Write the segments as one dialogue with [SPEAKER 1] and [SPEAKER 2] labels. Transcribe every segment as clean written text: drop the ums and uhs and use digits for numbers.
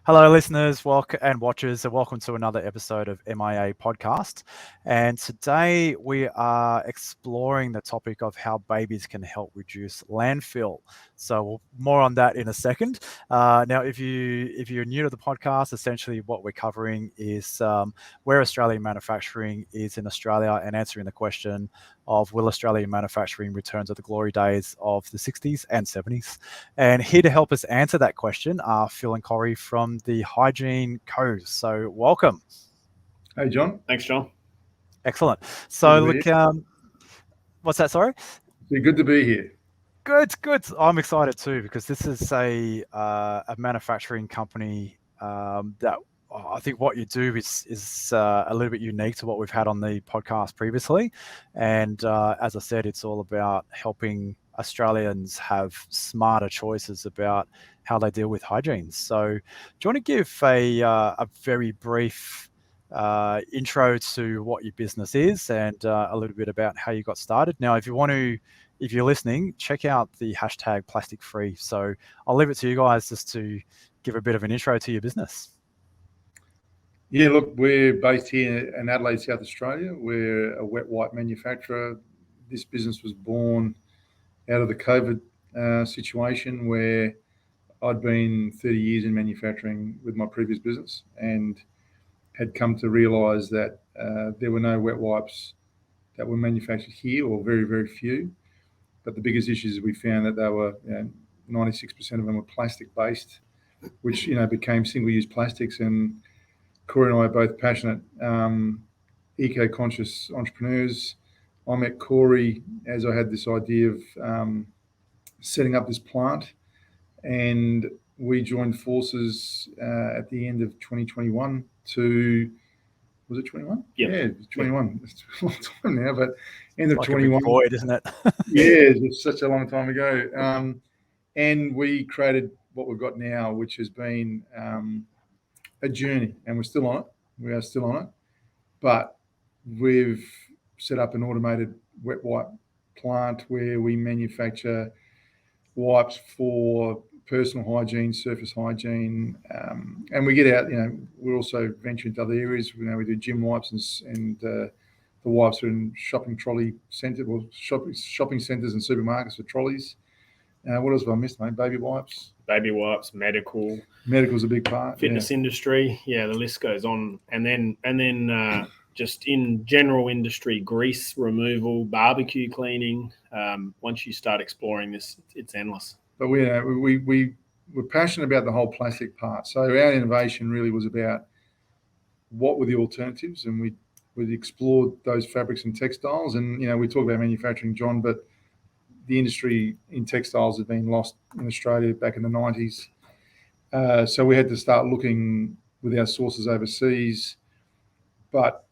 [SPEAKER 1] Hello, listeners and watchers, and welcome to another episode of MIA Podcast. And today we are exploring the topic of how babies can help reduce landfill. So more on that in a second. Now, if you're new to the podcast, essentially what we're covering is where Australian manufacturing is in Australia and answering the question of will Australian manufacturing return to the glory days of the 60s and 70s? And here to help us answer that question are Phil and Corey from the Hygiene Co. So welcome.
[SPEAKER 2] Hey, John.
[SPEAKER 3] Thanks, John.
[SPEAKER 1] Excellent. So look, what's that? Sorry?
[SPEAKER 2] Good to be here.
[SPEAKER 1] Good. I'm excited too because this is a manufacturing company that I think what you do is a little bit unique to what we've had on the podcast previously. And as I said, it's all about helping Australians have smarter choices about how they deal with hygiene. So do you want to give a very brief intro to what your business is and a little bit about how you got started? Now, if you're listening, check out the hashtag plastic free. So I'll leave it to you guys just to give a bit of an intro to your business.
[SPEAKER 2] Yeah, look, we're based here in Adelaide, South Australia. We're a wet wipe manufacturer. This business was born out of the COVID situation where I'd been 30 years in manufacturing with my previous business and had come to realise that there were no wet wipes that were manufactured here, or very, very few. But the biggest issues we found that they were, 96% of them were plastic-based, which became single-use plastics. And Corey and I are both passionate, eco-conscious entrepreneurs. I met Corey as I had this idea of setting up this plant, and we joined forces at the end of 2021 to, was it 21?
[SPEAKER 3] Yep.
[SPEAKER 2] Yeah, 21. It's a long time now, but end of
[SPEAKER 1] like
[SPEAKER 2] 21.
[SPEAKER 1] A big void, isn't it?
[SPEAKER 2] Yeah, it's such a long time ago. And we created what we've got now, which has been a journey, and we're still on it. We are still on it, but we've set up an automated wet wipe plant where we manufacture wipes for personal hygiene, surface hygiene, and we get out. We also venture into other areas. We do gym wipes and the wipes are in shopping centres and supermarkets for trolleys. What else have I missed, mate? Baby wipes, medical. Medical's a big part.
[SPEAKER 3] Fitness industry, the list goes on. And then just in general industry, grease removal, barbecue cleaning. Once you start exploring this, it's endless.
[SPEAKER 2] But we're passionate about the whole plastic part. So our innovation really was about what were the alternatives, and we explored those fabrics and textiles. And we talk about manufacturing, John, but the industry in textiles had been lost in Australia back in the 90s. So we had to start looking with our sources overseas, but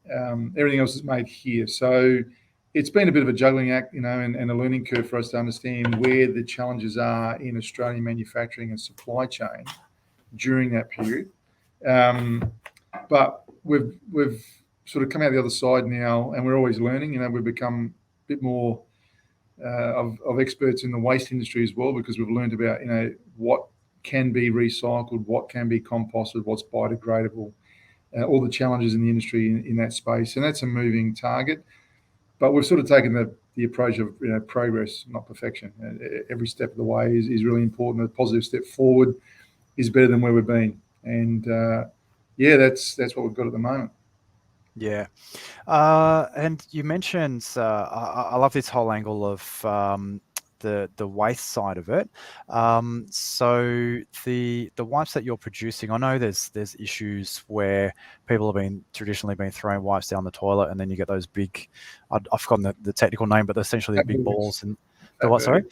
[SPEAKER 2] everything else is made here. So it's been a bit of a juggling act, and a learning curve for us to understand where the challenges are in Australian manufacturing and supply chain during that period. But we've sort of come out the other side now, and we're always learning. We've become a bit more of experts in the waste industry as well, because we've learned about what can be recycled, what can be composted, what's biodegradable, all the challenges in the industry in that space, and that's a moving target. But we've sort of taken the approach of progress, not perfection. Every step of the way is really important. A positive step forward is better than where we've been, and that's what we've got at the moment.
[SPEAKER 1] Yeah. And you mentioned, I love this whole angle of the waste side of it. So the wipes that you're producing, I know there's issues where people have traditionally been throwing wipes down the toilet, and then you get those big, I've forgotten the technical name, but they're essentially the big balls. And the what? Sorry,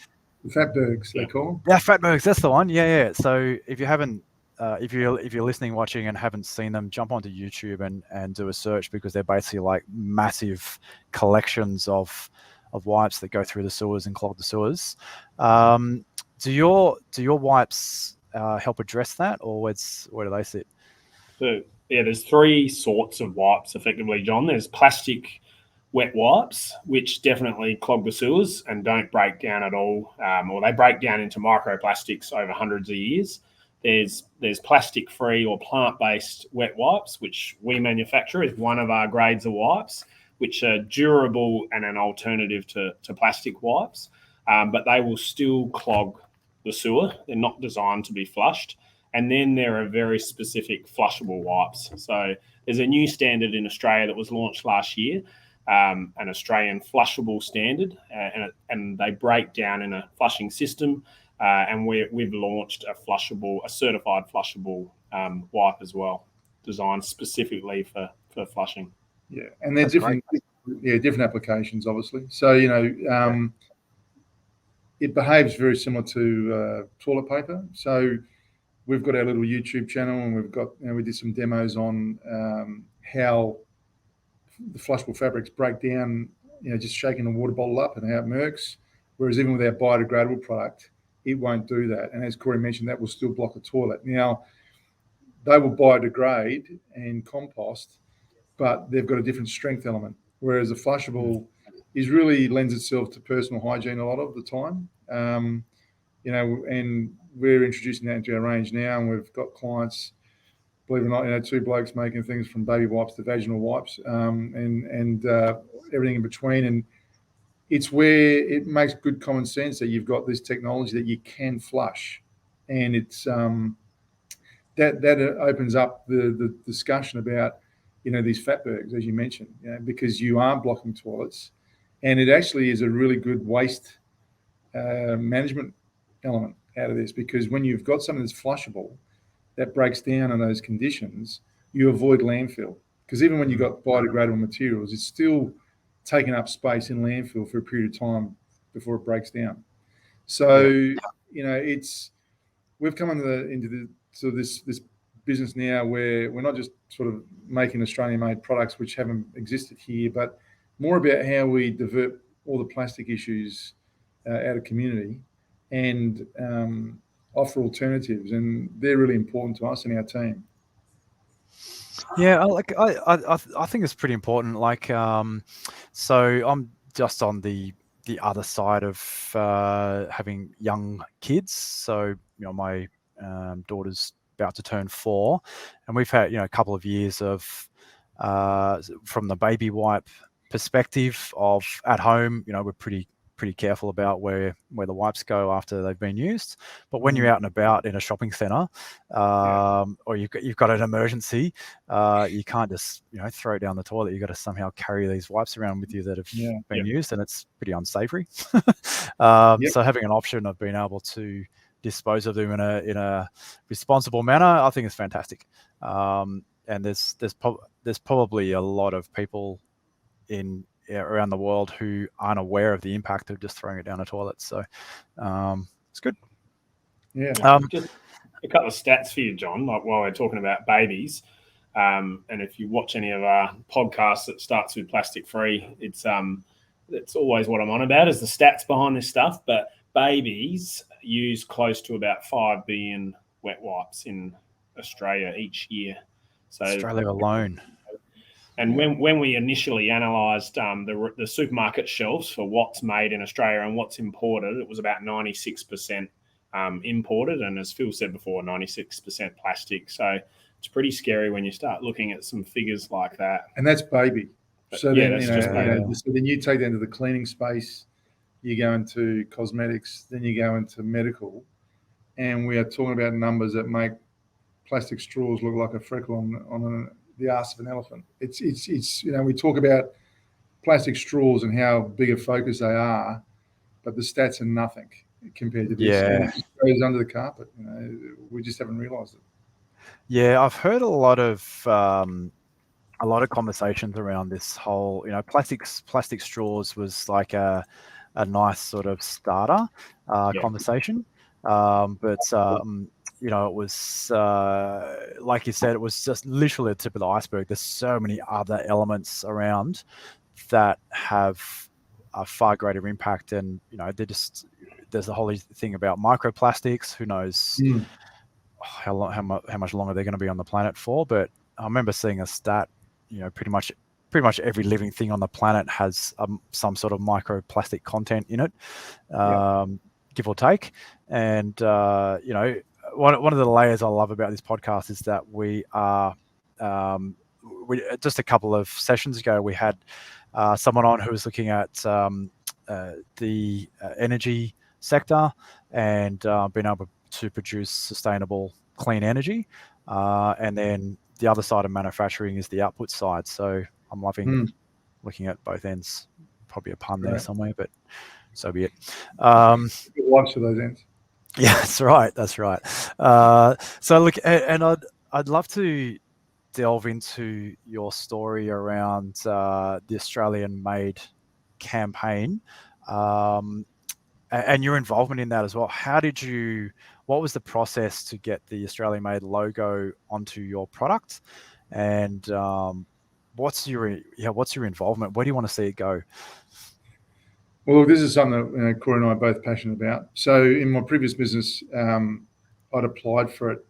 [SPEAKER 2] the fatbergs, they call them.
[SPEAKER 1] Yeah, fatbergs. That's the one. Yeah. So if you haven't, if you're listening, watching, and haven't seen them, jump onto YouTube and do a search, because they're basically like massive collections of wipes that go through the sewers and clog the sewers. Do your wipes help address that, or where do they sit?
[SPEAKER 3] So there's three sorts of wipes effectively, John. There's plastic wet wipes, which definitely clog the sewers and don't break down at all, or they break down into microplastics over hundreds of years. There's plastic-free or plant-based wet wipes, which we manufacture as one of our grades of wipes, which are durable and an alternative to plastic wipes, but they will still clog the sewer. They're not designed to be flushed. And then there are very specific flushable wipes. So there's a new standard in Australia that was launched last year, an Australian flushable standard, and they break down in a flushing system. And we've launched a certified flushable wipe as well, designed specifically for flushing.
[SPEAKER 2] Yeah, and they're different applications, obviously. So, it behaves very similar to toilet paper. So we've got our little YouTube channel, and we've got, we did some demos on how the flushable fabrics break down, just shaking a water bottle up and how it works. Whereas even with our biodegradable product, it won't do that. And as Corey mentioned, that will still block a toilet. Now, they will biodegrade and compost, but they've got a different strength element. Whereas a flushable really lends itself to personal hygiene a lot of the time. And we're introducing that into our range now, and we've got clients, believe it or not, 2 blokes making things from baby wipes to vaginal wipes, and everything in between. And it's where it makes good common sense that you've got this technology that you can flush, and it's that opens up the discussion about these fatbergs, as you mentioned, because you are blocking toilets, and it actually is a really good waste management element out of this, because when you've got something that's flushable that breaks down in those conditions, you avoid landfill. Because even when you've got biodegradable materials, it's still taking up space in landfill for a period of time before it breaks down. So we've come into this business now where we're not just sort of making Australian-made products which haven't existed here, but more about how we divert all the plastic issues out of community and offer alternatives, and they're really important to us and our team.
[SPEAKER 1] Yeah, I think it's pretty important. So I'm just on the other side of having young kids. So my daughter's about to turn 4, and we've had a couple of years of from the baby wipe perspective of at home. We're pretty careful about where the wipes go after they've been used. But when you're out and about in a shopping centre, or you've got an emergency, you can't just throw it down the toilet. You've got to somehow carry these wipes around with you that have been used, and it's pretty unsavory. So having an option of being able to dispose of them in a responsible manner, I think is fantastic. And there's probably a lot of people around the world who aren't aware of the impact of just throwing it down a toilet. So it's good.
[SPEAKER 2] Yeah.
[SPEAKER 3] Just a couple of stats for you, John, while we're talking about babies. And if you watch any of our podcasts that starts with plastic free, it's always what I'm on about is the stats behind this stuff. But babies use close to about 5 billion wet wipes in Australia each year. So
[SPEAKER 1] Australia alone.
[SPEAKER 3] And when we initially analysed the supermarket shelves for what's made in Australia and what's imported, it was about 96% imported, and as Phil said before, 96% plastic. So it's pretty scary when you start looking at some figures like that.
[SPEAKER 2] And that's baby. So then,
[SPEAKER 3] that's just baby.
[SPEAKER 2] So then you take that into the cleaning space, you go into cosmetics, then you go into medical, and we are talking about numbers that make plastic straws look like a freckle on the arse of an elephant. It's we talk about plastic straws and how big a focus they are, but the stats are nothing compared to this.
[SPEAKER 1] Yeah.
[SPEAKER 2] It just goes under the carpet. We just haven't realised it.
[SPEAKER 1] Yeah, I've heard a lot of conversations around this whole, plastic straws was like a nice sort of starter conversation, but it was like you said, it was just literally the tip of the iceberg. There's so many other elements around that have a far greater impact, and there's the whole thing about microplastics. Who knows how much longer they're going to be on the planet for? But I remember seeing a stat, pretty much pretty much every living thing on the planet has some sort of microplastic content in it, give or take. And you know, one of the layers I love about this podcast is that we are just a couple of sessions ago we had someone on who was looking at the energy sector and being able to produce sustainable, clean energy. And then the other side of manufacturing is the output side. So I'm loving looking at both ends. Probably a pun there somewhere, but so be it.
[SPEAKER 2] Good lives to those ends.
[SPEAKER 1] Yeah, that's right. That's right. So look, and I'd love to delve into your story around the Australian Made campaign and your involvement in that as well. What was the process to get the Australian Made logo onto your product? And what's your involvement? Where do you want to see it go?
[SPEAKER 2] Well, look, this is something that Corey and I are both passionate about. So in my previous business, I'd applied for it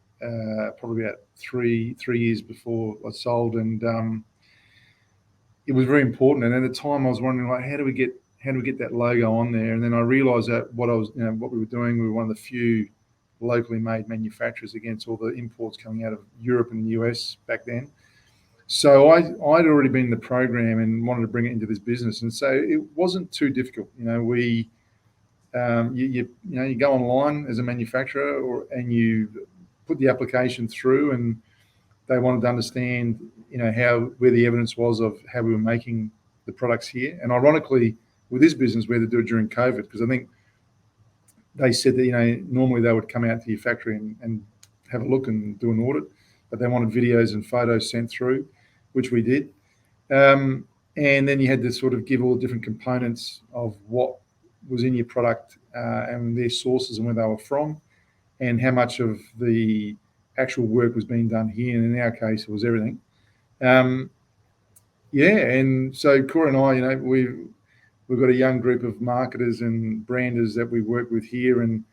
[SPEAKER 2] probably about three years before I sold, and it was very important. And at the time, I was wondering, like, how do we get that logo on there? And then I realised that what we were doing, we were one of the few locally made manufacturers against all the imports coming out of Europe and the US back then. So I'd already been in the program and wanted to bring it into this business, and so it wasn't too difficult. You know, you go online as a manufacturer, and you put the application through, and they wanted to understand, you know, where the evidence was of how we were making the products here. And ironically, with this business, we had to do it during COVID, because I think they said that, you know, normally they would come out to your factory and have a look and do an audit, but they wanted videos and photos sent through, which we did. And then you had to sort of give all the different components of what was in your product and their sources and where they were from, and how much of the actual work was being done here. And in our case, it was everything. And so Corey and I, you know, we've got a young group of marketers and branders that we work with here, and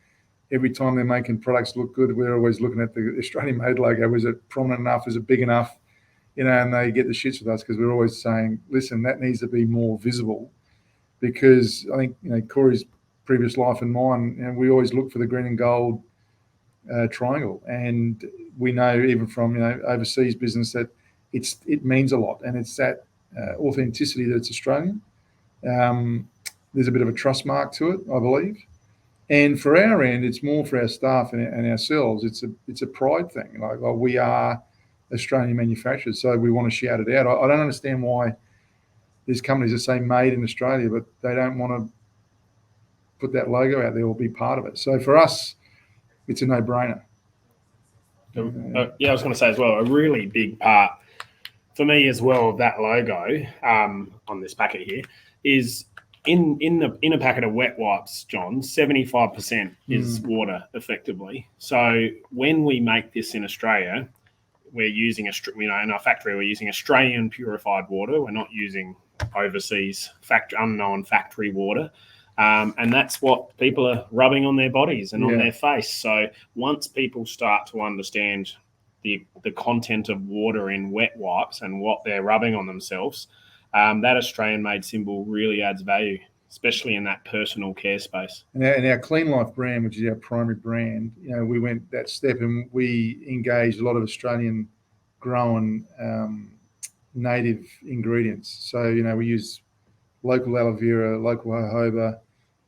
[SPEAKER 2] every time they're making products look good, we're always looking at the Australian Made logo. Was it prominent enough? Is it big enough? You know, and they get the shits with us because we're always saying, listen, that needs to be more visible, because I think, you know, Corey's previous life and mine, and we always look for the green and gold triangle. And we know even from, you know, overseas business that it means a lot, and it's that authenticity that it's Australian. There's a bit of a trust mark to it, I believe. And for our end, it's more for our staff and ourselves. It's a pride thing. Like, well, we are Australian manufacturers, so we want to shout it out. I don't understand why there's companies that say made in Australia, but they don't want to put that logo out there or be part of it. So for us, it's a no-brainer.
[SPEAKER 3] Yeah, I was going to say as well, a really big part for me as well of that logo on this packet here is in a packet of wet wipes, John, 75% is water effectively. So when we make this in Australia, we're using in our factory, we're using Australian purified water. We're not using overseas unknown factory water. And that's what people are rubbing on their bodies and on their face. So once people start to understand the content of water in wet wipes and what they're rubbing on themselves, that Australian Made symbol really adds value, especially in that personal care space.
[SPEAKER 2] And our Clean Life brand, which is our primary brand, you know, we went that step and we engaged a lot of Australian grown native ingredients. So, you know, we use local aloe vera, local jojoba.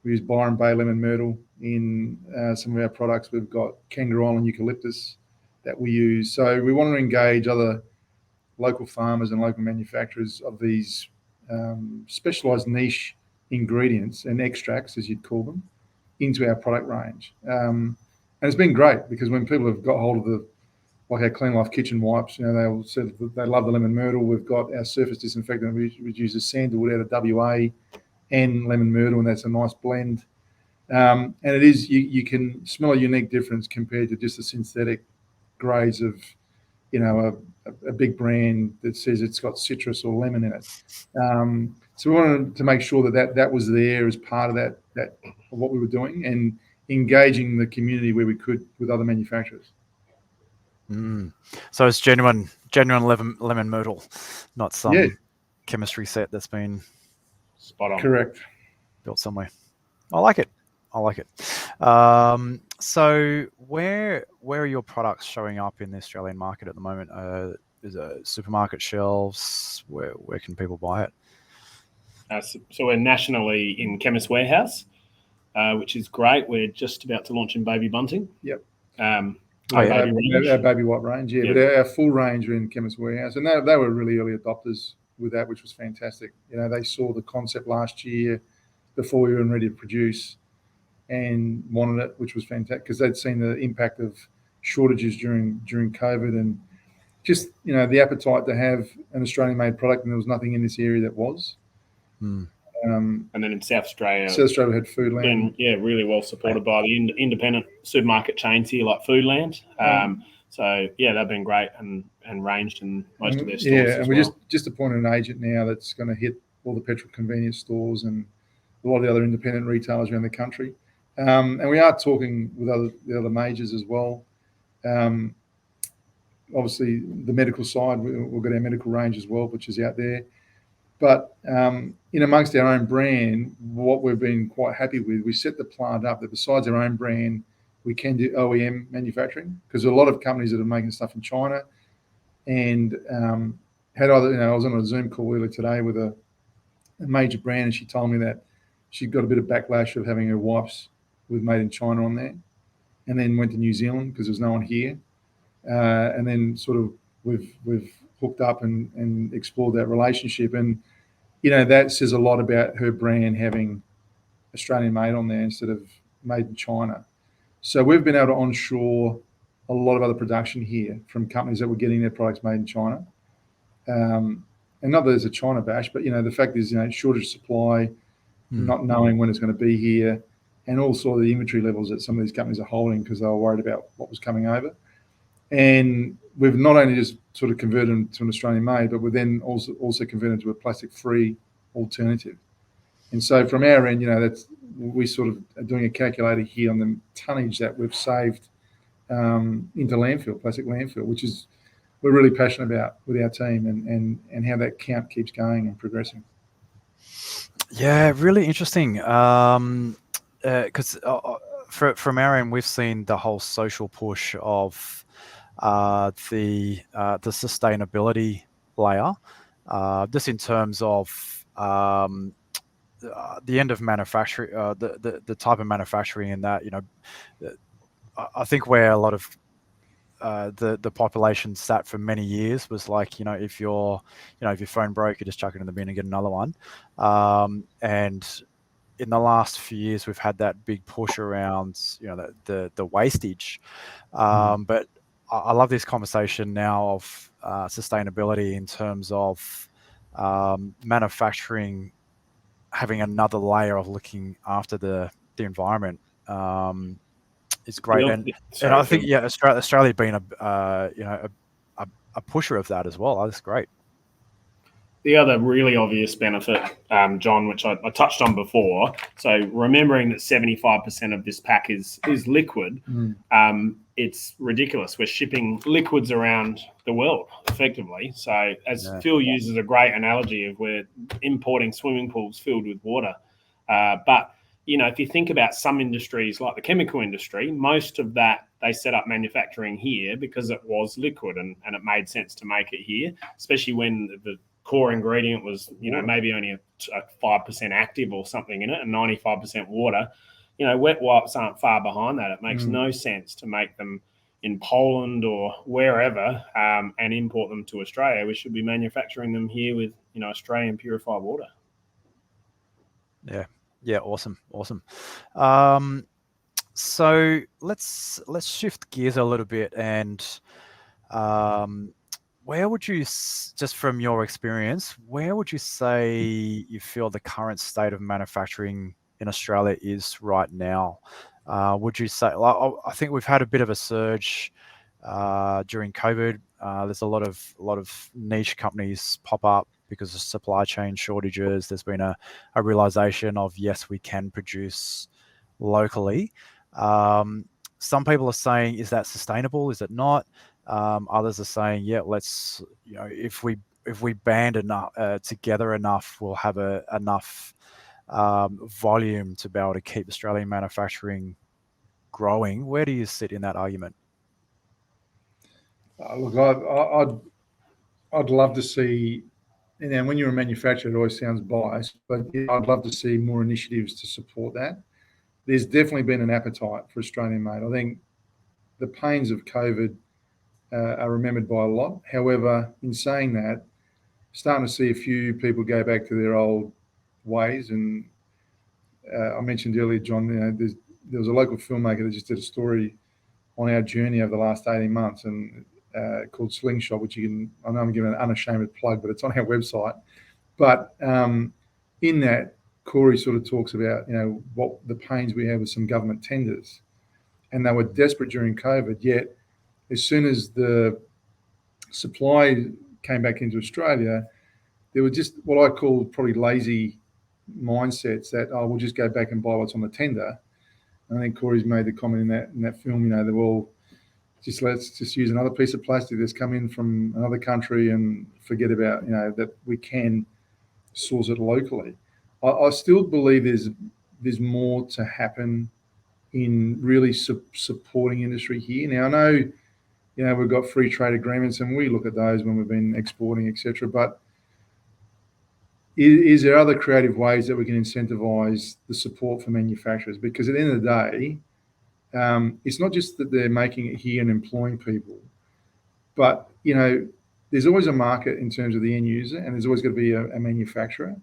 [SPEAKER 2] We use Byron Bay lemon myrtle in some of our products. We've got Kangaroo Island eucalyptus that we use. So we want to engage other local farmers and local manufacturers of these specialised niche ingredients and extracts, as you'd call them, into our product range. And it's been great, because when people have got hold of like our Clean Life kitchen wipes, you know, they'll say that they love the lemon myrtle. We've got our surface disinfectant, which uses sandalwood out of WA and lemon myrtle, and that's a nice blend. And it is, you can smell a unique difference compared to just the synthetic grades of, you know, a big brand that says it's got citrus or lemon in it. So we wanted to make sure that was there as part of that of what we were doing, and engaging the community where we could with other manufacturers.
[SPEAKER 1] So it's genuine lemon myrtle, not some chemistry set that's been
[SPEAKER 3] Spot on.
[SPEAKER 2] Correct.
[SPEAKER 1] built somewhere. I like it. So where are your products showing up in the Australian market at the moment? Is it supermarket shelves? Where can people buy it?
[SPEAKER 3] So we're nationally in Chemist Warehouse, which is great. We're just about to launch in Baby Bunting.
[SPEAKER 2] Yep.
[SPEAKER 3] Our
[SPEAKER 2] Our
[SPEAKER 3] baby
[SPEAKER 2] baby white range,
[SPEAKER 3] Yeah.
[SPEAKER 2] but our full range are in Chemist Warehouse, and they were really early adopters with that, which was fantastic. They saw the concept last year before we were ready to produce, and wanted it, which was fantastic because they'd seen the impact of shortages during COVID, and just the appetite to have an Australian-made product, and there was nothing in this area that was.
[SPEAKER 3] And then in South Australia
[SPEAKER 2] had Foodland.
[SPEAKER 3] Been, really well supported by the independent supermarket chains here, like Foodland. So they've been great and ranged in most of their stores.
[SPEAKER 2] Yeah, and we just appointed an agent now that's going to hit all the petrol convenience stores and a lot of the other independent retailers around the country. And we are talking with the other majors as well. Obviously, the medical side, we've got our medical range as well, which is out there. But in amongst our own brand, what we've been quite happy with, we set the plant up that besides our own brand, we can do OEM manufacturing, because a lot of companies that are making stuff in China, and I was on a Zoom call earlier today with a major brand, and she told me that she got a bit of backlash of having her wipes with made in China on there, and then went to New Zealand because there's no one here, and then sort of we've hooked up and explored that relationship, and that says a lot about her brand having Australian made on there instead of made in China. So we've been able to onshore a lot of other production here from companies that were getting their products made in China. And not that there's a China bash, but the fact is, shortage of supply, not knowing when it's going to be here, and also the inventory levels that some of these companies are holding because they were worried about what was coming over. And we've not only just sort of converted them to an Australian made, but we've then also converted to a plastic free alternative. And so from our end, we sort of are doing a calculator here on the tonnage that we've saved into landfill, plastic landfill, which is we're really passionate about with our team, and how that count keeps going and progressing.
[SPEAKER 1] Yeah, really interesting. Because from our end, we've seen the whole social push of the sustainability layer, just in terms of the end of manufacturing, the type of manufacturing, and that I think where a lot of the population sat for many years was like, if your phone broke, you just chuck it in the bin and get another one. And in the last few years, we've had that big push around, the wastage. But I love this conversation now of sustainability in terms of manufacturing having another layer of looking after the environment. It's great, and I think Australia being a pusher of that as well. That's great.
[SPEAKER 3] The other really obvious benefit, John, which I touched on before, so remembering that 75% of this pack is liquid, it's ridiculous. We're shipping liquids around the world effectively. So as Phil uses a great analogy of we're importing swimming pools filled with water. But, if you think about some industries like the chemical industry, most of that they set up manufacturing here because it was liquid and it made sense to make it here, especially when the core ingredient was, maybe only a 5% active or something in it and 95% water. Wet wipes aren't far behind that. It makes no sense to make them in Poland or wherever and import them to Australia. We should be manufacturing them here with, Australian purified water.
[SPEAKER 1] Yeah, awesome. So let's shift gears a little bit, and where would you, just from your experience, where would you say you feel the current state of manufacturing in Australia is right now? Would you say, I think we've had a bit of a surge during COVID. There's a lot of niche companies pop up because of supply chain shortages. There's been a realization of, yes, we can produce locally. Some people are saying, is that sustainable? Is it not? Others are saying, yeah, let's, if we we band enough together enough, we'll have enough volume to be able to keep Australian manufacturing growing. Where do you sit in that argument?
[SPEAKER 2] Look, I'd love to see, and when you're a manufacturer, it always sounds biased, but I'd love to see more initiatives to support that. There's definitely been an appetite for Australian made. I think the pains of COVID are remembered by a lot. However, in saying that, starting to see a few people go back to their old ways. And I mentioned earlier, John, there was a local filmmaker that just did a story on our journey over the last 18 months and called Slingshot, which I know I'm giving an unashamed plug, but it's on our website. But in that, Corey sort of talks about, what the pains we have with some government tenders. And they were desperate during COVID, yet as soon as the supply came back into Australia, there were just what I call probably lazy mindsets that, we'll just go back and buy what's on the tender. And I think Corey's made the comment in that film, they're all let's just use another piece of plastic that's come in from another country and forget about, that we can source it locally. I still believe there's more to happen in really supporting industry here. Now, I know, we've got free trade agreements and we look at those when we've been exporting, etc. But is there other creative ways that we can incentivize the support for manufacturers? Because at the end of the day, it's not just that they're making it here and employing people, but, there's always a market in terms of the end user, and there's always going to be a manufacturer.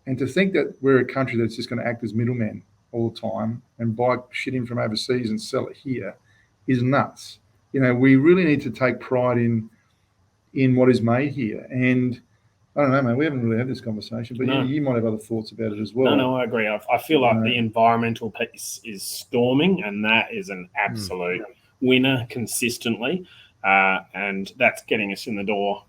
[SPEAKER 2] And to think that we're a country that's just going to act as middlemen all the time and buy shit in from overseas and sell it here is nuts. We really need to take pride in what is made here. And I don't know, man, we haven't really had this conversation, but
[SPEAKER 3] No.
[SPEAKER 2] you might have other thoughts about it as well.
[SPEAKER 3] No, I agree. I feel like the environmental piece is storming, and that is an absolute winner consistently. And that's getting us in the door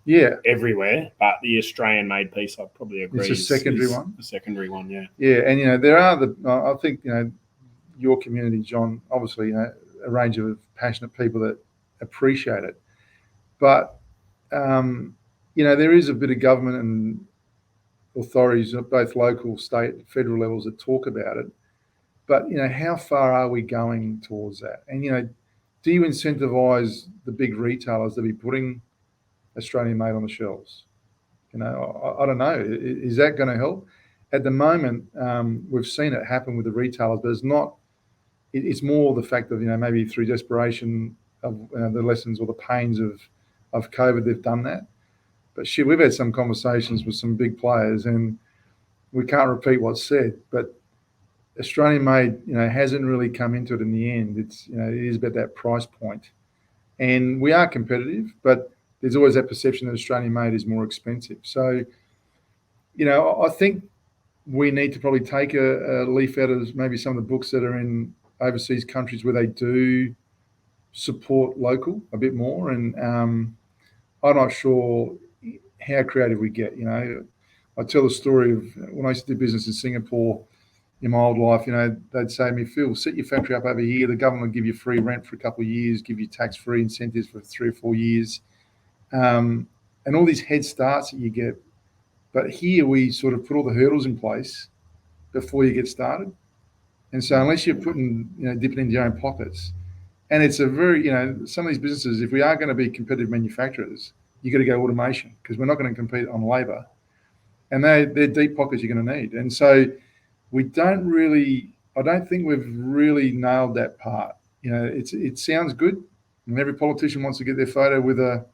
[SPEAKER 3] everywhere. But the Australian-made piece, I probably agree,
[SPEAKER 2] it's a secondary one.
[SPEAKER 3] A secondary one, yeah.
[SPEAKER 2] Yeah, and there are I think your community, John, obviously a range of passionate people that appreciate it, but there is a bit of government and authorities at both local, state, federal levels that talk about it. But how far are we going towards that? And do you incentivize the big retailers to be putting Australian made on the shelves? I don't know. Is that going to help? At the moment, we've seen it happen with the retailers, but it's not. It's more the fact of maybe through desperation of the lessons or the pains of COVID, they've done that. But shit, we've had some conversations with some big players, and we can't repeat what's said. But Australian made, hasn't really come into it in the end. It's it is about that price point, and we are competitive, but there's always that perception that Australian made is more expensive. So, I think we need to probably take a leaf out of maybe some of the books that are in overseas countries where they do support local a bit more. And I'm not sure how creative we get. I tell the story of when I used to do business in Singapore in my old life. They'd say to me, Phil, set your factory up over here. The government will give you free rent for a couple of years, give you tax-free incentives for 3 or 4 years, and all these head starts that you get. But here we sort of put all the hurdles in place before you get started. And so unless you're putting, dipping into your own pockets, and it's a very, some of these businesses, if we are going to be competitive manufacturers, you got to go automation, because we're not going to compete on labor, and they're deep pockets you're going to need. And so I don't think we've really nailed that part. It sounds good, and every politician wants to get their photo with a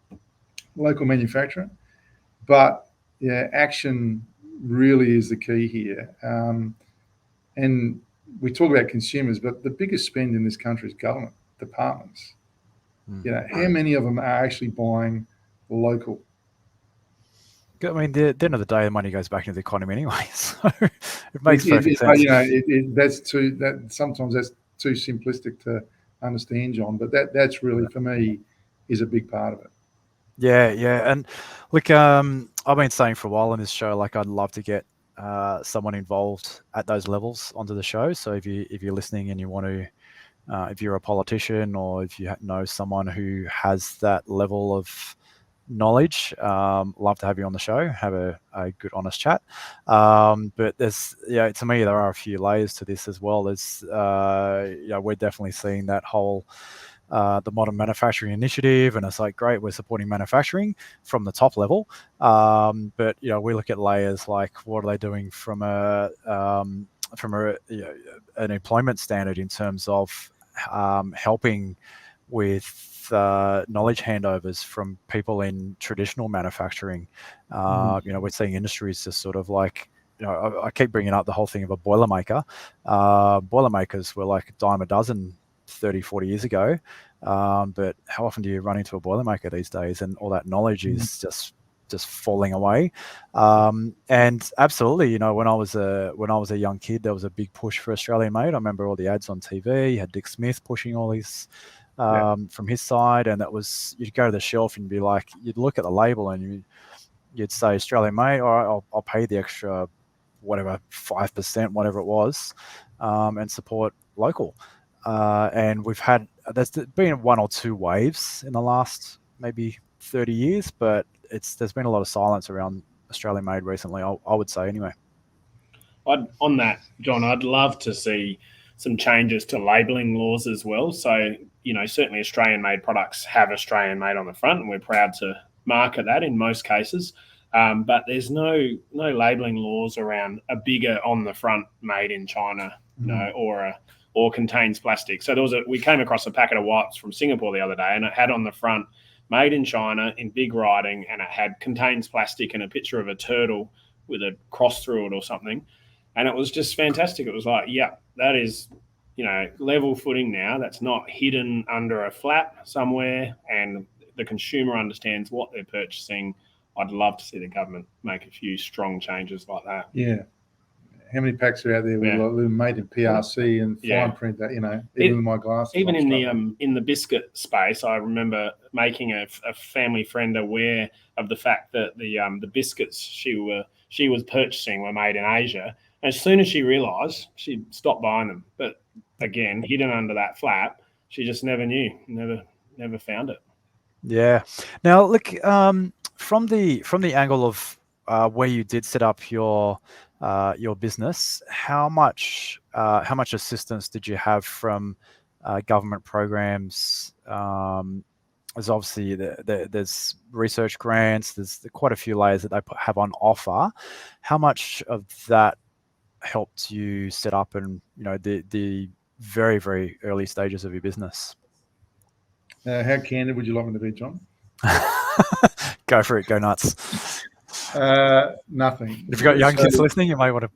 [SPEAKER 2] local manufacturer, but action really is the key here. And we talk about consumers, but the biggest spend in this country is government departments. How many of them are actually buying local?
[SPEAKER 1] I mean, at the end of the day, the money goes back into the economy anyway, so it makes perfect sense.
[SPEAKER 2] Sometimes that's too simplistic to understand, John. But that's really, for me, is a big part of it.
[SPEAKER 1] Yeah, and look, I've been saying for a while on this show, like I'd love to get someone involved at those levels onto the show. So if you're listening and you want to, if you're a politician or if you know someone who has that level of knowledge. Love to have you on the show, have a good, honest chat. But there's, to me, there are a few layers to this as well. There's, we're definitely seeing that whole, the modern manufacturing initiative, and it's like, great, we're supporting manufacturing from the top level. But, we look at layers like, what are they doing from an employment standard in terms of helping with knowledge handovers from people in traditional manufacturing. We're seeing industries just sort of like, I keep bringing up the whole thing of a Boilermaker. Boilermakers were like a dime a dozen 30, 40 years ago. But how often do you run into a Boilermaker these days? And all that knowledge is just falling away. And absolutely, when I was a young kid, there was a big push for Australian made. I remember all the ads on TV. You had Dick Smith pushing all these from his side, and that was, you'd go to the shelf and be like, you'd look at the label and you'd say Australian made, or I'll pay the extra whatever 5%, whatever it was, and support local. And there's been one or two waves in the last maybe 30 years, but there's been a lot of silence around Australian made recently, I would say anyway.
[SPEAKER 3] On that, John, I'd love to see some changes to labelling laws as well. So, certainly Australian made products have Australian made on the front, and we're proud to market that in most cases. But there's no labelling laws around a bigger on the front made in China, or contains plastic. So we came across a packet of wipes from Singapore the other day, and it had on the front made in China in big writing, and it had contains plastic and a picture of a turtle with a cross through it or something. And it was just fantastic. It was like, that is, level footing now. That's not hidden under a flap somewhere, and the consumer understands what they're purchasing. I'd love to see the government make a few strong changes like that.
[SPEAKER 2] Yeah. How many packs are out there with made in PRC and fine print that, even with my glasses?
[SPEAKER 3] Even in the biscuit space, I remember making a family friend aware of the fact that the biscuits she was purchasing were made in Asia. As soon as she realised, she stopped buying them. But again, hidden under that flap, she just never knew, never found it.
[SPEAKER 1] Yeah. Now, look, from the angle of where you did set up your business, how much assistance did you have from government programs? There's obviously there's research grants. There's quite a few layers that they have on offer. How much of that helped you set up and the very, very early stages of your business?
[SPEAKER 2] How candid would you like me to be, John?
[SPEAKER 1] Go for it. Go nuts.
[SPEAKER 2] Nothing.
[SPEAKER 1] If you've got young kids listening, you may want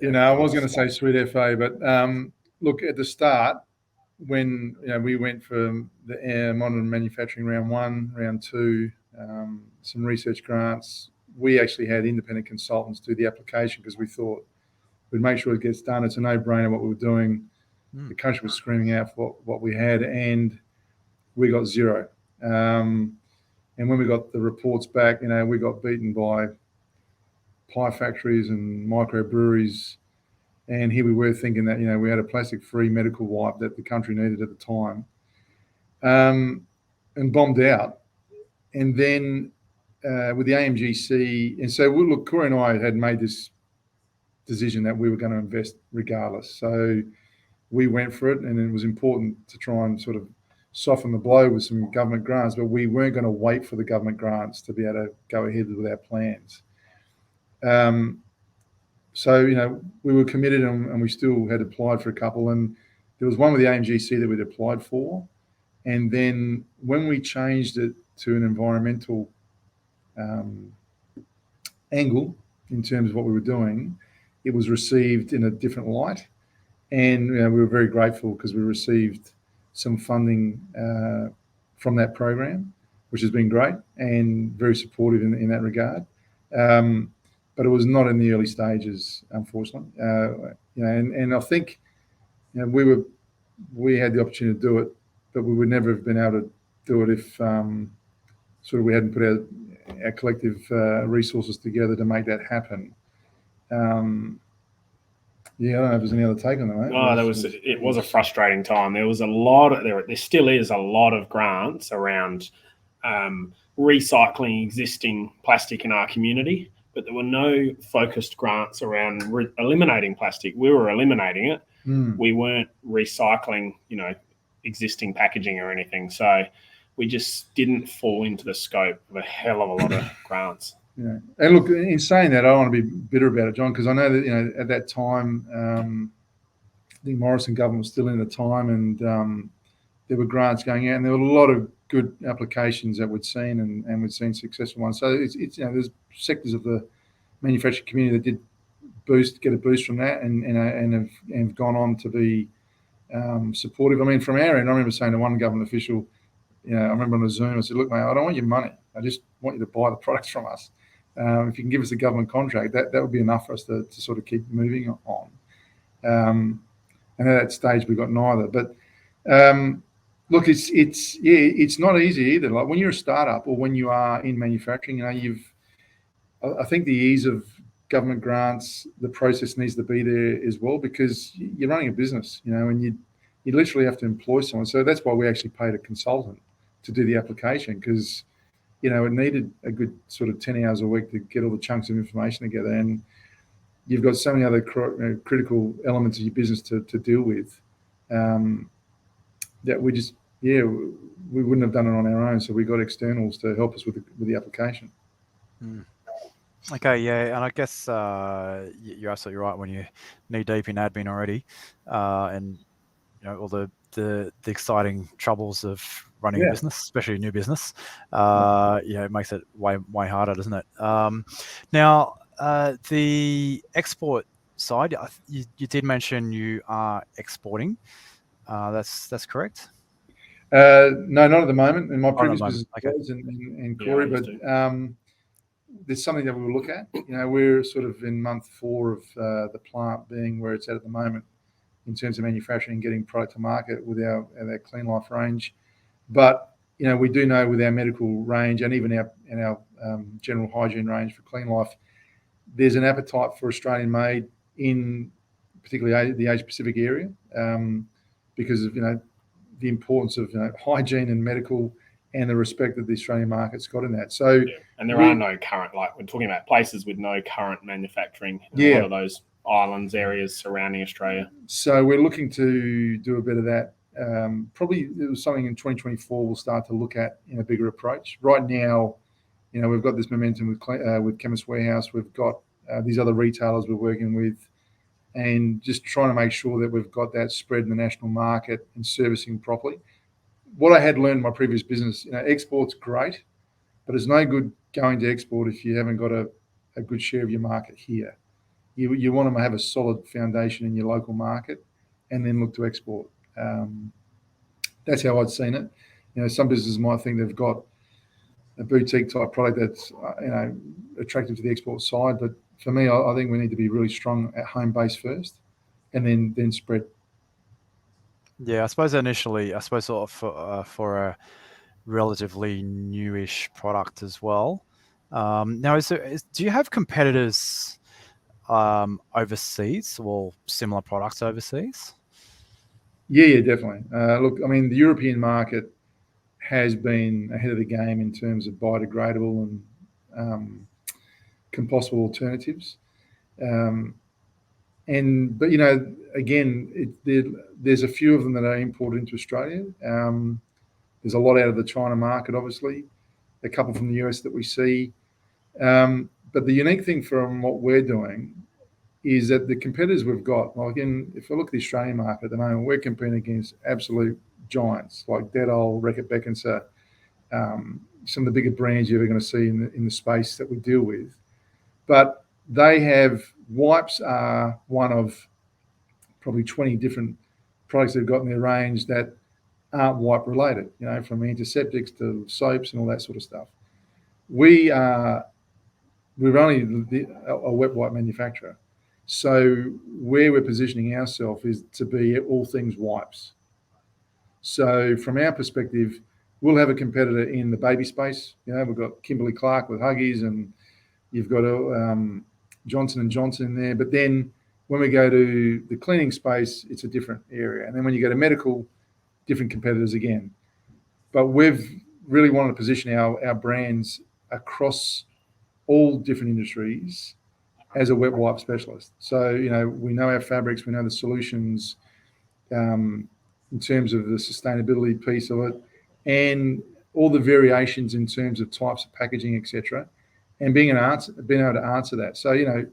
[SPEAKER 1] to.
[SPEAKER 2] I was going to say sweet FA, but look, at the start, when we went from the modern manufacturing round 1, round 2, some research grants, we actually had independent consultants do the application because we thought we'd make sure it gets done. It's a no-brainer what we were doing. The country was screaming out for what we had, and we got zero. And when we got the reports back, we got beaten by pie factories and microbreweries. And here we were thinking that, we had a plastic-free medical wipe that the country needed at the time, and bombed out. And then with the AMGC, and so look, Corey and I had made this decision that we were going to invest regardless. So we went for it, and it was important to try and sort of soften the blow with some government grants, but we weren't going to wait for the government grants to be able to go ahead with our plans. So, we were committed, and we still had applied for a couple, and there was one with the AMGC that we'd applied for. And then when we changed it to an environmental angle in terms of what we were doing, it was received in a different light. And we were very grateful because we received some funding from that program, which has been great and very supportive in that regard. But it was not in the early stages, unfortunately. And I think we had the opportunity to do it, but we would never have been able to do it if sort of we hadn't put our collective resources together to make that happen. I don't know if there's any other take on that, mate.
[SPEAKER 3] No, it was a frustrating time. There was there still is a lot of grants around recycling existing plastic in our community, but there were no focused grants around eliminating plastic. We were eliminating it. We weren't recycling, existing packaging or anything. So we just didn't fall into the scope of a hell of a lot of grants.
[SPEAKER 2] Yeah. And look, in saying that, I don't want to be bitter about it, John, because I know that, at that time, the Morrison government was still in the time, and there were grants going out, and there were a lot of good applications that we'd seen, and we'd seen successful ones. So it's there's sectors of the manufacturing community that did get a boost from that, and have gone on to be supportive. I mean, from our end, I remember saying to one government official, I remember on a Zoom, I said, "Look, mate, I don't want your money. I just want you to buy the products from us. If you can give us a government contract, that would be enough for us to sort of keep moving on." And at that stage, we got neither. But look, it's not easy either. Like when you're a startup or when you are in manufacturing, I think the ease of government grants, the process needs to be there as well, because you're running a business, and you literally have to employ someone. So that's why we actually paid a consultant to do the application, because it needed a good sort of 10 hours a week to get all the chunks of information together, and you've got so many other critical elements of your business to deal with, that we wouldn't have done it on our own. So we got externals to help us with the application.
[SPEAKER 1] Okay, yeah, and I guess you're absolutely right when you're knee deep in admin already, and all the exciting troubles of running a business, especially a new business. It makes it way harder, doesn't it? Now, the export side, you did mention you are exporting. That's correct?
[SPEAKER 2] No, not at the moment. In my previous business, in Corey, but there's something that we will look at. We're sort of in month 4 of the plant being where it's at the moment in terms of manufacturing and getting product to market with our Clean Life range. But we do know with our medical range and even our general hygiene range for Clean Life, there's an appetite for Australian made in particularly the Asia Pacific area, because of the importance of hygiene and medical, and the respect that the Australian market's got in that. So,
[SPEAKER 3] and there are no current, like we're talking about places with no current manufacturing in a lot of those islands, areas surrounding Australia.
[SPEAKER 2] So we're looking to do a bit of that. Probably it was something in 2024 we'll start to look at in a bigger approach. Right now, we've got this momentum with Chemist Warehouse. We've got these other retailers we're working with, and just trying to make sure that we've got that spread in the national market and servicing properly. What I had learned in my previous business, export's great, but it's no good going to export if you haven't got a good share of your market here. You want to have a solid foundation in your local market and then look to export. That's how I'd seen it. Some businesses might think they've got a boutique type product that's attractive to the export side, but for me, I think we need to be really strong at home base first, and then spread.
[SPEAKER 1] Yeah, I suppose initially, sort of for a relatively newish product as well. Now, do you have competitors overseas or similar products overseas?
[SPEAKER 2] Yeah, definitely. Look, I mean, the European market has been ahead of the game in terms of biodegradable and compostable alternatives. But again, there's a few of them that are imported into Australia. There's a lot out of the China market, obviously, a couple from the US that we see. But the unique thing from what we're doing is that the competitors we've got, well, again, if I look at the Australian market at the moment, we're competing against absolute giants like Dettol, Reckitt Becancer, some of the bigger brands you're ever going to see in the space that we deal with. But they have wipes are one of probably 20 different products they've got in their range that aren't wipe related, from antiseptics to soaps and all that sort of stuff. We're only a wet wipe manufacturer. So where we're positioning ourselves is to be all things wipes. So from our perspective, we'll have a competitor in the baby space. We've got Kimberly Clark with Huggies, and you've got Johnson & Johnson in there. But then when we go to the cleaning space, it's a different area. And then when you go to medical, different competitors again. But we've really wanted to position our brands across all different industries as a wet wipe specialist. So, we know our fabrics, we know the solutions in terms of the sustainability piece of it, and all the variations in terms of types of packaging, etc., and being able to answer that. So,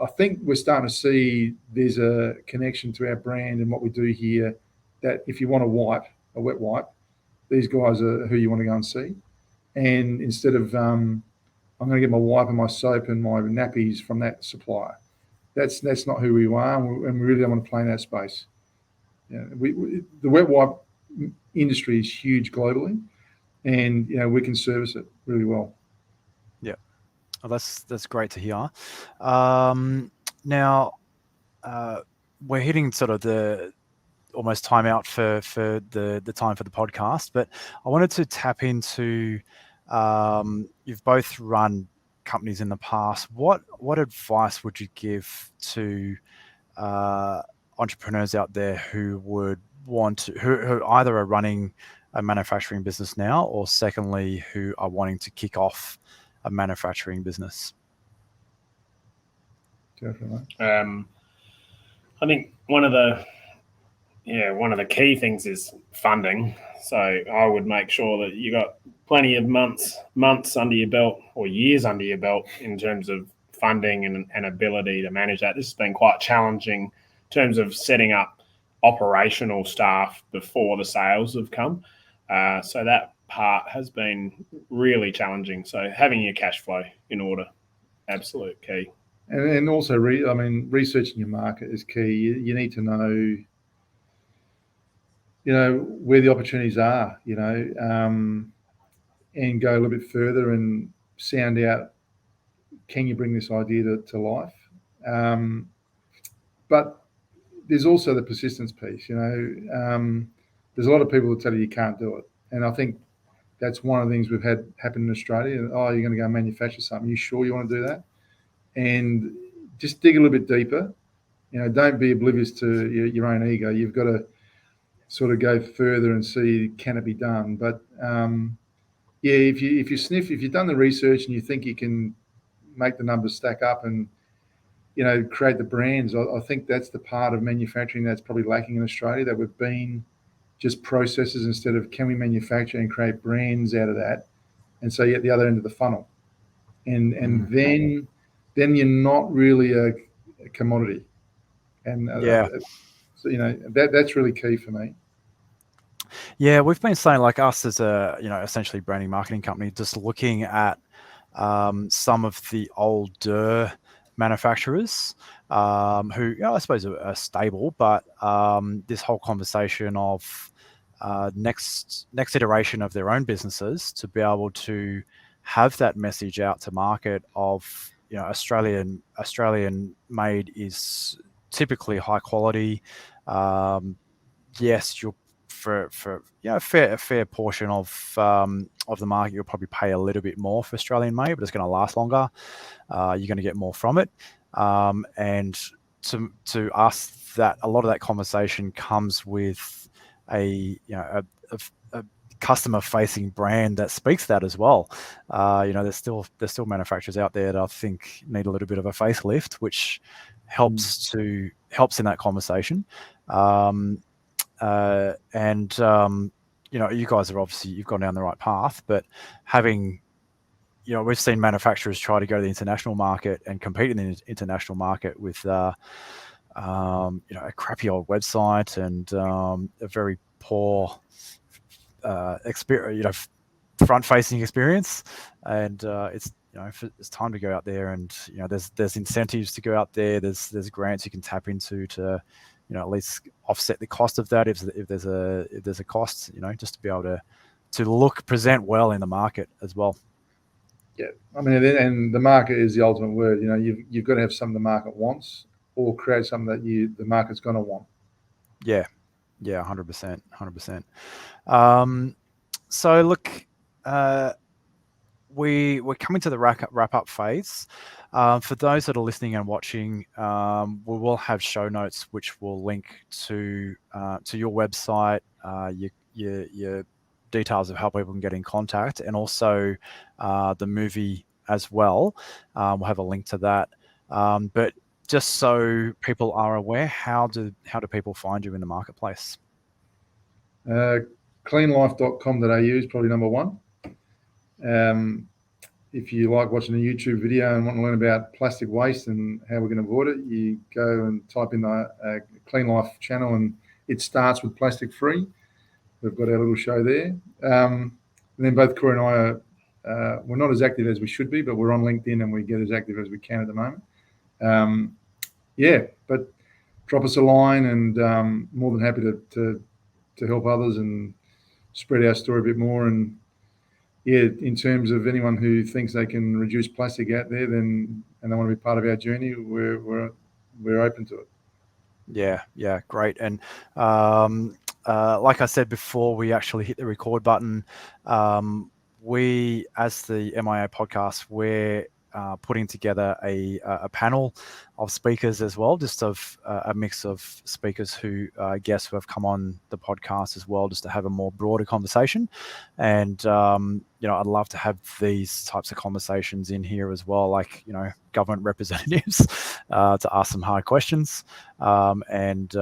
[SPEAKER 2] I think we're starting to see there's a connection to our brand and what we do here, that if you want a wet wipe, these guys are who you want to go and see. And instead of I'm going to get my wipe and my soap and my nappies from that supplier, that's not who we are, and we really don't want to play in that space. The wet wipe industry is huge globally, and we can service it really well.
[SPEAKER 1] Yeah, well, that's great to hear. Now we're hitting sort of the almost time out for the time for the podcast, but I wanted to tap into you've both run companies in the past. What advice would you give to entrepreneurs out there who would want to, who either are running a manufacturing business now, or secondly, who are wanting to kick off a manufacturing business?
[SPEAKER 2] Definitely.
[SPEAKER 3] I think one of the key things is funding. So I would make sure that you got plenty of months under your belt, or years under your belt, in terms of funding and ability to manage that. This has been quite challenging in terms of setting up operational staff before the sales have come. So that part has been really challenging. So having your cash flow in order, absolute key.
[SPEAKER 2] And also, researching your market is key. You need to know, where the opportunities are, and go a little bit further and sound out, can you bring this idea to life? But there's also the persistence piece. There's a lot of people who tell you can't do it, and I think that's one of the things we've had happen in Australia. Oh, you're going to go manufacture something. You sure you want to do that? And just dig a little bit deeper. Don't be oblivious to your own ego. You've got to sort of go further and see, can it be done? But if you've done the research and you think you can make the numbers stack up and create the brands, I think that's the part of manufacturing that's probably lacking in Australia, that we've been just processes instead of, can we manufacture and create brands out of that? And so you're at the other end of the funnel, and then you're not really a commodity. And so that's really key for me.
[SPEAKER 1] Yeah, we've been saying, like, us as a essentially branding marketing company, just looking at some of the older manufacturers who I suppose are stable, but this whole conversation of next iteration of their own businesses to be able to have that message out to market of Australian made is typically high quality. Yes, you'll for a fair portion of the market, you'll probably pay a little bit more for Australian made, but it's going to last longer. You're going to get more from it, and to us, that a lot of that conversation comes with a customer facing brand that speaks that as well. There's still manufacturers out there that I think need a little bit of a facelift, which helps in that conversation. You guys are obviously, you've gone down the right path, but having, we've seen manufacturers try to go to the international market and compete in the international market with, a crappy old website and a very poor experience, front-facing experience. And it's time to go out there, and there's incentives to go out there. There's grants you can tap into to at least offset the cost of that if there's a cost, just to be able to present well in the market as well.
[SPEAKER 2] Yeah, and the market is the ultimate word. You've got to have something the market wants, or create something that the market's going to want.
[SPEAKER 1] Yeah, 100%. So look, we're coming to the wrap up phase. For those that are listening and watching, we will have show notes which will link to your website, your details of how people can get in contact, and also the movie as well. We'll have a link to that. But just so people are aware, how do people find you in the marketplace?
[SPEAKER 2] Cleanlife.com.au is probably number one. If you like watching a YouTube video and want to learn about plastic waste and how we can avoid it, you go and type in the Clean Life channel, and it starts with plastic free. We've got our little show there. And then both Corey and I are, we're not as active as we should be, but we're on LinkedIn and we get as active as we can at the moment. But drop us a line, and more than happy to help others and spread our story a bit more. And in terms of anyone who thinks they can reduce plastic out there, and they want to be part of our journey, we're open to it.
[SPEAKER 1] Yeah, great. And like I said before, we actually hit the record button. We, as the MIA podcast, we're putting together a panel of speakers as well, just of a mix of speakers who guests who have come on the podcast as well, just to have a more broader conversation. And I'd love to have these types of conversations in here as well, like government representatives to ask some hard questions, and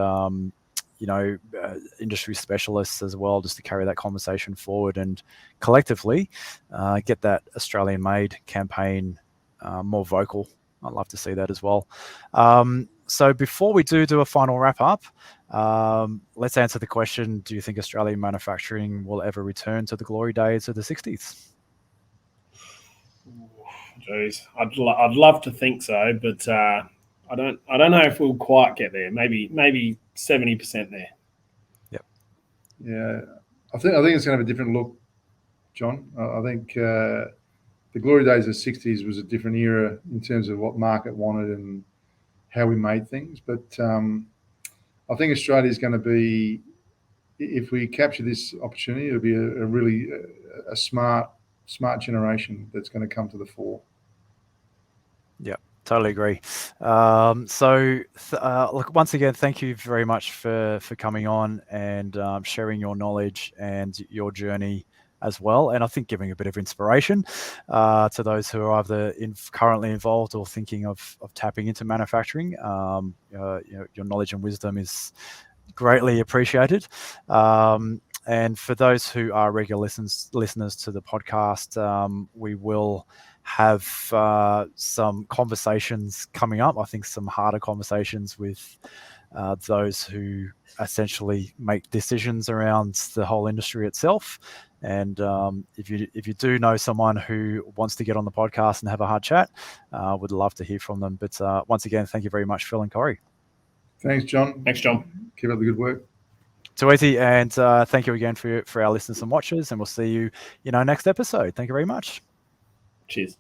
[SPEAKER 1] industry specialists as well, just to carry that conversation forward and collectively get that Australian-made campaign more vocal. I'd love to see that as well. So before we do a final wrap up, let's answer the question: do you think Australian manufacturing will ever return to the glory days of the 60s?
[SPEAKER 3] Jeez, I'd love to think so, but I don't know if we'll quite get there. Maybe 70% there.
[SPEAKER 1] Yep.
[SPEAKER 2] Yeah, I think it's going to have a different look, John. I think the glory days of the 60s was a different era in terms of what market wanted and how we made things. But I think Australia is going to be, if we capture this opportunity, it'll be a really smart generation that's going to come to the fore.
[SPEAKER 1] Yeah, totally agree. Look, once again, thank you very much for coming on and sharing your knowledge and your journey as well, and I think giving a bit of inspiration to those who are either currently involved or thinking of tapping into manufacturing. Your knowledge and wisdom is greatly appreciated. And for those who are regular listeners to the podcast, we will have some conversations coming up. I think some harder conversations with those who essentially make decisions around the whole industry itself. And if you do know someone who wants to get on the podcast and have a hard chat, would love to hear from them. But once again, thank you very much, Phil and Corey.
[SPEAKER 2] Thanks, John.
[SPEAKER 3] Thanks, John. Keep
[SPEAKER 2] up the good work.
[SPEAKER 1] Too easy. And thank you again for our listeners and watchers. And we'll see you in our next episode. Thank you very much.
[SPEAKER 3] Cheers.